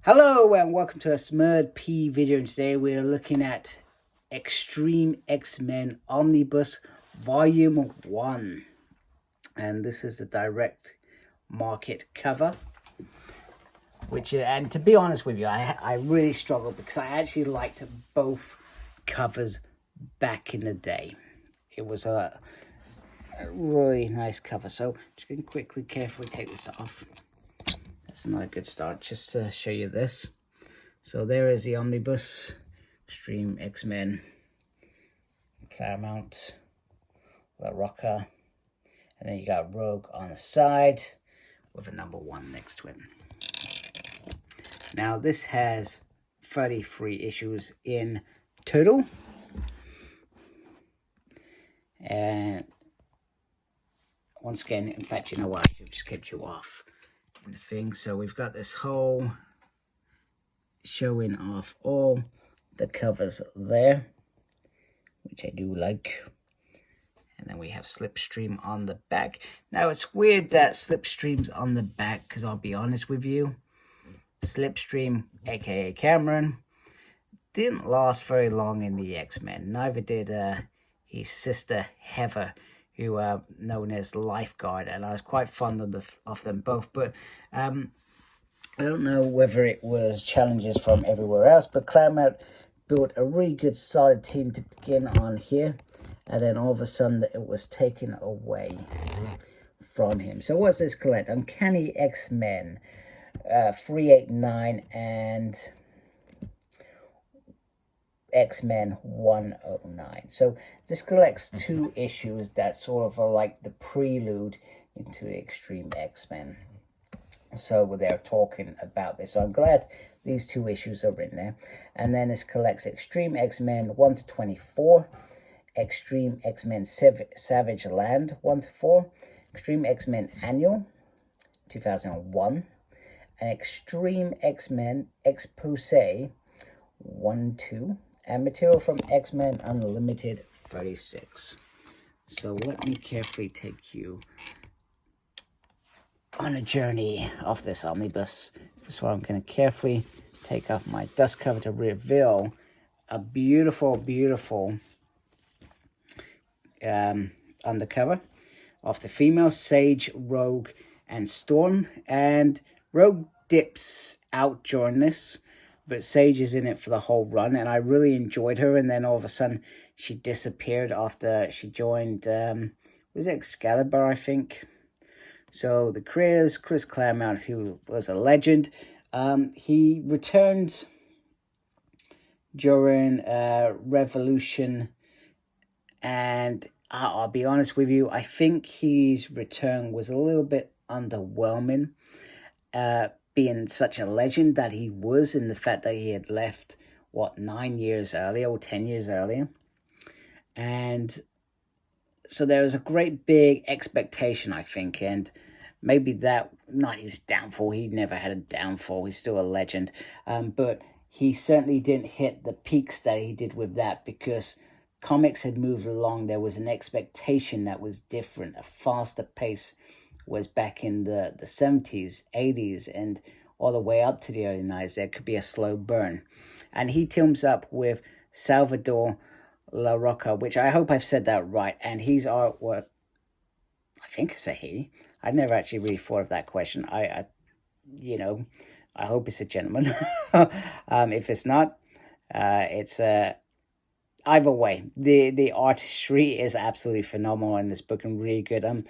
Hello and welcome to a Smurd P video, and today we are looking at X-Treme X-Men Omnibus Volume 1. And this is the direct market cover. And to be honest with you, I really struggled because I actually liked both covers back in the day. It was a really nice cover. So just going to quickly, carefully take this off. That's not a good start, just to show you this. So there is the Omnibus, X-Treme X-Men, Claremont, Larroca, and then you got Rogue on the side with a number 1 next to him. Now this has 33 issues in total. And once again, in fact, you know what, I should have just kept you off in the thing. So we've got this whole showing off all the covers there, which I do like. And then we have Slipstream on the back. Now it's weird that Slipstream's on the back, because I'll be honest with you, Slipstream, aka Cameron, didn't last very long in the X-Men. Neither did his sister Heather, who are known as Lifeguard, and I was quite fond of them both. But I don't know whether it was challenges from everywhere else, but Claremont built a really good solid team to begin on here, and then all of a sudden it was taken away from him. So what's this collect? Uncanny X-Men 389 and X-Men 109. So this collects 2 issues that sort of are like the prelude into the X-Treme X-Men. So they're talking about this. So I'm glad these 2 issues are in there. And then this collects X-Treme X-Men 1 to 24, X-Treme X-Men Savage Land 1 to 4, X-Treme X-Men Annual 2001, and X-Treme X-Men Expose 1-2, and material from X-Men Unlimited 36. So let me carefully take you on a journey of this omnibus. So I'm going to carefully take off my dust cover to reveal a beautiful, beautiful undercover of the female Sage, Rogue, and Storm. And Rogue dips out during this, but Sage is in it for the whole run, and I really enjoyed her. And then all of a sudden she disappeared after she joined was it Excalibur, I think. So the creators, Chris Claremont, who was a legend, he returned during Revolution, and I'll be honest with you, I think his return was a little bit underwhelming, being such a legend that he was, in the fact that he had left, what, 9 years earlier or 10 years earlier. And so there was a great big expectation, I think, and maybe that, not his downfall, he never had a downfall, he's still a legend, but he certainly didn't hit the peaks that he did with that, because comics had moved along. There was an expectation that was different. A faster pace was back in the 70s, 80s, and all the way up to the early 90s. There could be a slow burn. And he teams up with Salvador Larroca, which I hope I've said that right, and his artwork, I think it's a he. I never actually really thought of that question. I hope it's a gentleman. If it's not, it's either way. The artistry is absolutely phenomenal in this book and really good.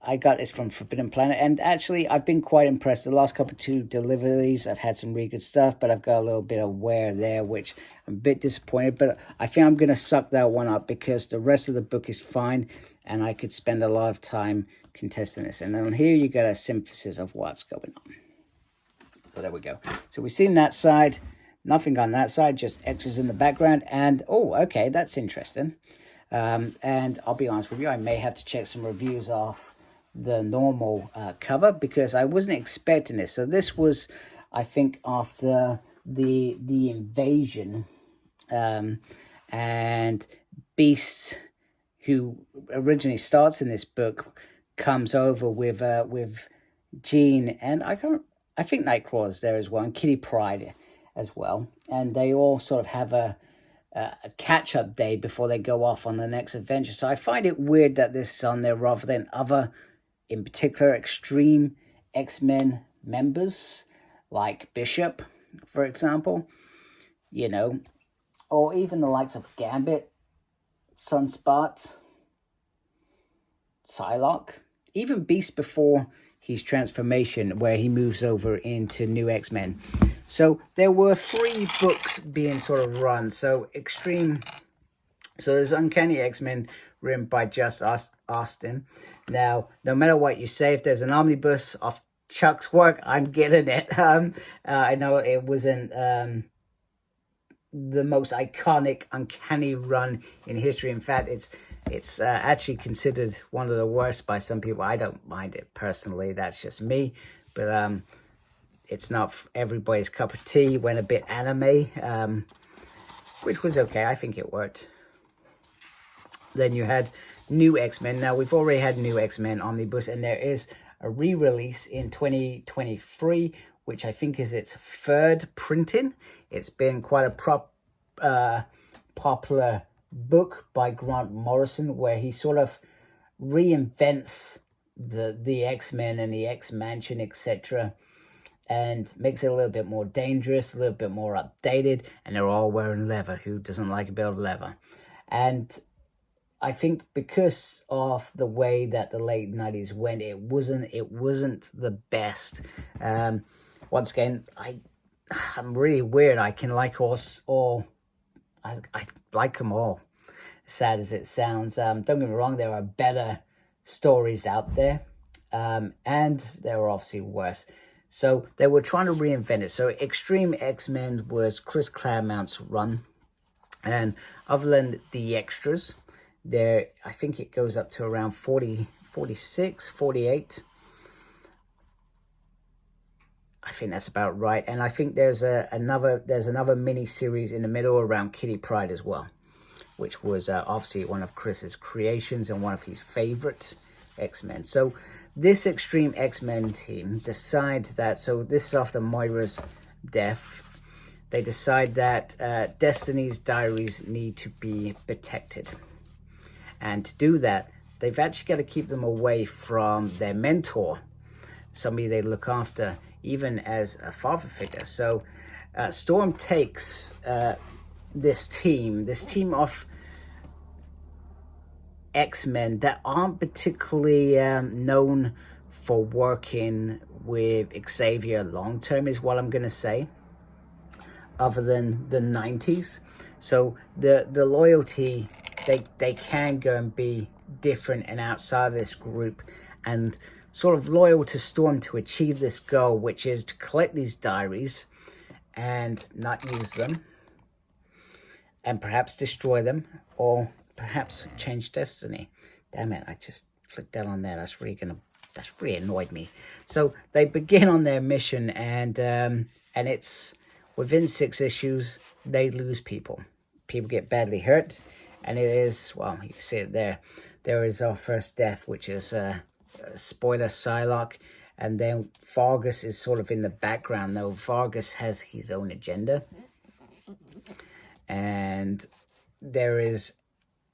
I got this from Forbidden Planet, and actually I've been quite impressed. The last couple of 2 deliveries, I've had some really good stuff, but I've got a little bit of wear there, which I'm a bit disappointed, but I think I'm going to suck that one up, because the rest of the book is fine, and I could spend a lot of time contesting this. And then here you got a synthesis of what's going on. So there we go. So we've seen that side, nothing on that side, just X's in the background, and oh, okay, that's interesting. And I'll be honest with you, I may have to check some reviews off the normal cover, because I wasn't expecting this. So this was, I think, after the invasion, and Beast, who originally starts in this book, comes over with Jean, and I I think Nightcrawler's there as well, and Kitty Pryde as well. And they all sort of have a catch-up day before they go off on the next adventure. So I find it weird that this is on there rather than other, in particular, X-Treme X-Men members, like Bishop, for example, you know, or even the likes of Gambit, Sunspot, Psylocke, even Beast before his transformation, where he moves over into New X-Men. So there were 3 books being sort of run. So there's Uncanny X-Men written by Just Austin. Now, no matter what you say, if there's an omnibus of Chuck's work, I'm getting it. I know it wasn't the most iconic Uncanny run in history. In fact, it's actually considered one of the worst by some people. I don't mind it personally. That's just me. But it's not everybody's cup of tea. Went a bit anime, which was okay. I think it worked. Then you had New X-Men. Now, we've already had New X-Men Omnibus, and there is a re-release in 2023, which I think is its 3rd printing. It's been quite a popular book by Grant Morrison, where he sort of reinvents the X-Men and the X-Mansion, etc., and makes it a little bit more dangerous, a little bit more updated, and they're all wearing leather. Who doesn't like a bit of leather? And I think because of the way that the late 90s went, it wasn't the best. Once again, I'm really weird. I can like all I like them all, sad as it sounds. Don't get me wrong, there are better stories out there, and there are obviously worse. So they were trying to reinvent it. So X-Treme X-Men was Chris Claremont's run, and other than the extras, there, I think it goes up to around 40, 46, 48. I think that's about right. And I think there's another mini series in the middle around Kitty Pryde as well, which was obviously one of Chris's creations and one of his favorite X-Men. So this X-Treme X-Men team decides that, so this is after Moira's death, they decide that Destiny's diaries need to be protected. And to do that, they've actually got to keep them away from their mentor, somebody they look after, even as a father figure. So Storm takes this team of X-Men that aren't particularly known for working with Xavier long-term, is what I'm going to say, other than the 90s. So the loyalty, they can go and be different and outside of this group, and sort of loyal to Storm to achieve this goal, which is to collect these diaries and not use them, and perhaps destroy them, or perhaps change destiny. Damn it, I just flicked that on there. That's really annoyed me. So they begin on their mission, and it's within 6 issues, they lose people. People get badly hurt, and it is, well, you can see it there. There is our first death, which is spoiler, Psylocke, and then Vargas is sort of in the background, though. Vargas has his own agenda, and there is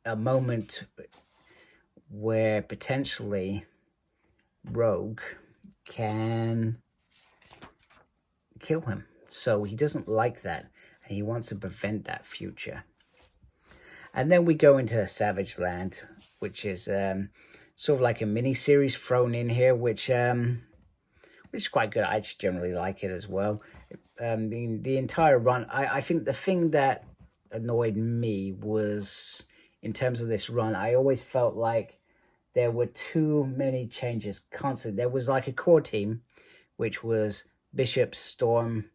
a moment where potentially Rogue can kill him. So he doesn't like that, and he wants to prevent that future. And then we go into Savage Land, which is sort of like a mini-series thrown in here, which is quite good. I just generally like it as well. The entire run, I think the thing that annoyed me was, in terms of this run, I always felt like there were too many changes constantly. There was like a core team, which was Bishop, Storm,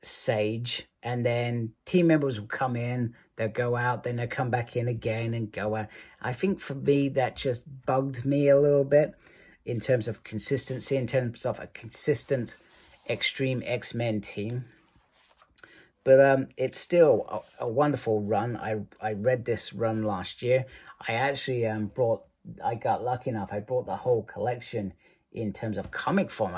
Sage, and then team members would come in, they'll go out, then they'll come back in again and go out. I think for me, that just bugged me a little bit in terms of consistency, in terms of a consistent X-Treme X-Men team. But it's still a wonderful run. I read this run last year. I actually I got lucky enough, I bought the whole collection in terms of comic form.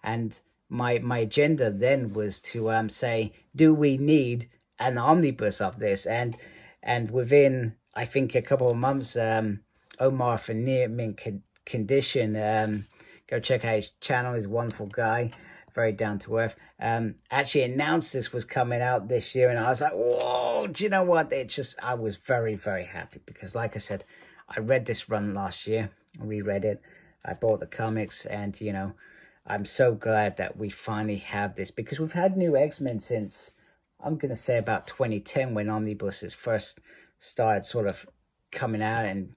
And my agenda then was to say, do we need an omnibus of this? And within, I think, a couple of months, Omar from Near Mint Condition, go check out his channel. He's a wonderful guy, very down to earth. Actually announced this was coming out this year, and I was like, whoa, do you know what? I was very, very happy because, like I said, I read this run last year, I reread it, I bought the comics, and, you know, I'm so glad that we finally have this, because we've had new X-Men since, I'm going to say, about 2010, when Omnibuses first started sort of coming out and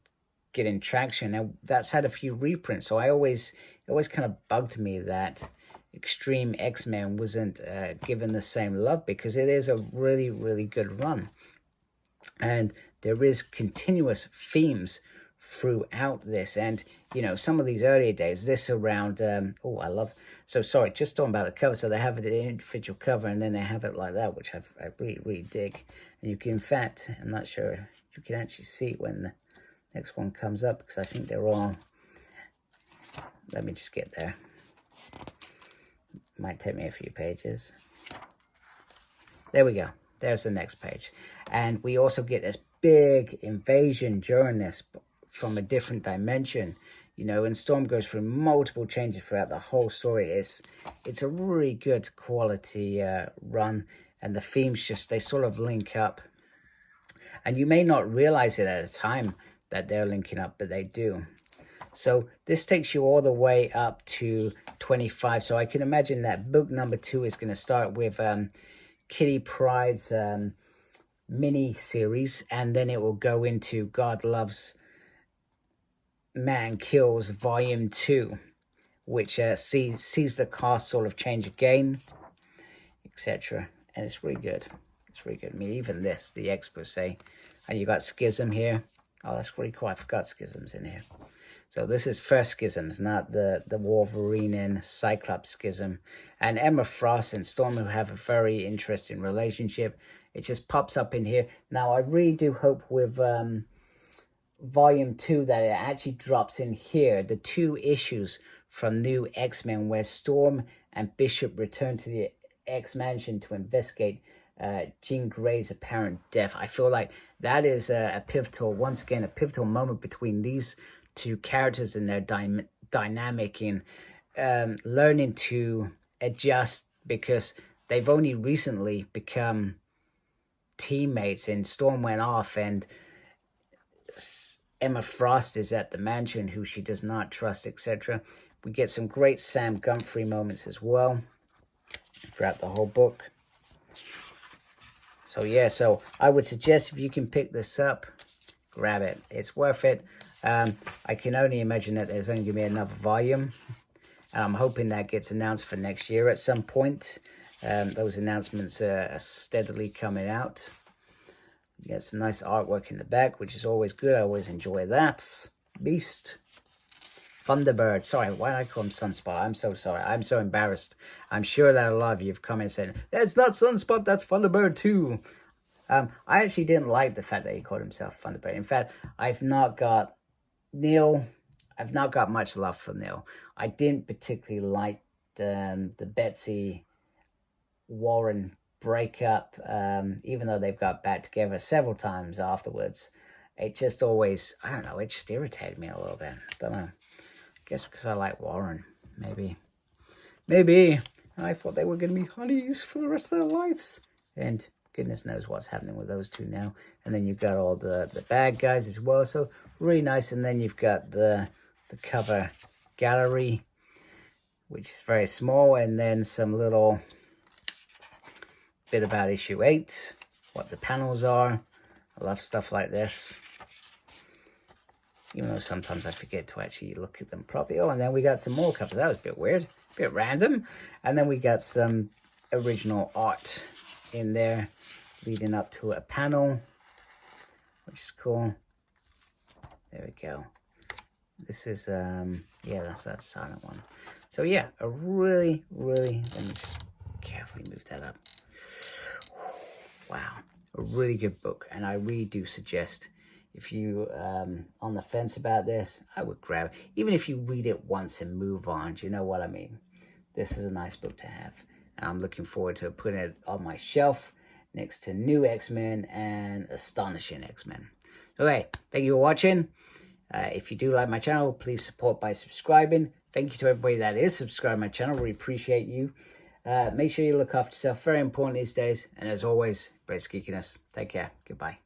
getting traction. And that's had a few reprints, so it always kind of bugged me that X-Treme X-Men wasn't given the same love, because it is a really, really good run. And there is continuous themes throughout this. And, you know, some of these earlier days, this around, just talking about the cover. So they have it an individual cover, and then they have it like that, which I really, really dig. And you can, in fact, I'm not sure if you can actually see it when the next one comes up, because I think they're all, let me just get there. Might take me a few pages. There we go. There's the next page. And we also get this big invasion during this from a different dimension. You know, and Storm goes through multiple changes throughout the whole story. It's a really good quality run. And the themes just, they sort of link up. And you may not realize it at a time that they're linking up, but they do. So this takes you all the way up to 25. So I can imagine that book number 2 is going to start with Kitty Pryde's mini series, and then it will go into God Loves Man Kills Volume 2, which sees the cast sort of change again, etc. And it's really good. It's really good. I mean, even this, the experts say, and you got Schism here. Oh, that's really cool. I forgot Schism's in here. So this is first Schisms, not the Wolverine and Cyclops Schism. And Emma Frost and Storm, who have a very interesting relationship. It just pops up in here. Now, I really do hope with Volume 2 that it actually drops in here. The 2 issues from New X-Men, where Storm and Bishop return to the X-Mansion to investigate Jean Grey's apparent death. I feel like that is a pivotal, once again, a pivotal moment between these 2 characters and their dynamic in learning to adjust, because they've only recently become teammates, and Storm went off, and Emma Frost is at the mansion, who she does not trust, etc. We get some great Sam Gumphrey moments as well throughout the whole book. So yeah, so I would suggest, if you can pick this up, grab it. It's worth it. I can only imagine that there's only going to be another volume, and I'm hoping that gets announced for next year at some point. Those announcements are steadily coming out. You get some nice artwork in the back, which is always good. I always enjoy that. Beast. Thunderbird. Sorry, why did I call him Sunspot? I'm so sorry. I'm so embarrassed. I'm sure that a lot of you have commented saying, that's not Sunspot, that's Thunderbird too. I actually didn't like the fact that he called himself Thunderbird. In fact, I've not got much love for Neil. I didn't particularly like the Betsy Warren breakup, even though they've got back together several times afterwards. It just always, I don't know, it just irritated me a little bit. I don't know. I guess because I like Warren, maybe. I thought they were going to be honeys for the rest of their lives. And goodness knows what's happening with those 2 now. And then you've got all the bad guys as well. So really nice. And then you've got the cover gallery, which is very small. And then some little bit about issue 8, what the panels are. I love stuff like this. Even though sometimes I forget to actually look at them properly. Oh, and then we got some more covers. That was a bit weird, a bit random. And then we got some original art in there leading up to a panel, which is cool. There we go. This is, yeah, that's that silent one. So yeah, a really, let me just carefully move that up. Wow, a really good book. And I really do suggest, if you on the fence about this, I would grab it. Even if you read it once and move on, do you know what I mean? this is a nice book to have. And I'm looking forward to putting it on my shelf next to New X-Men and Astonishing X-Men. Okay, thank you for watching. If you do like my channel, please support by subscribing. Thank you to everybody that is subscribing to my channel. We appreciate you. Make sure you look after yourself. Very important these days. And as always, embrace geekiness. Take care. Goodbye.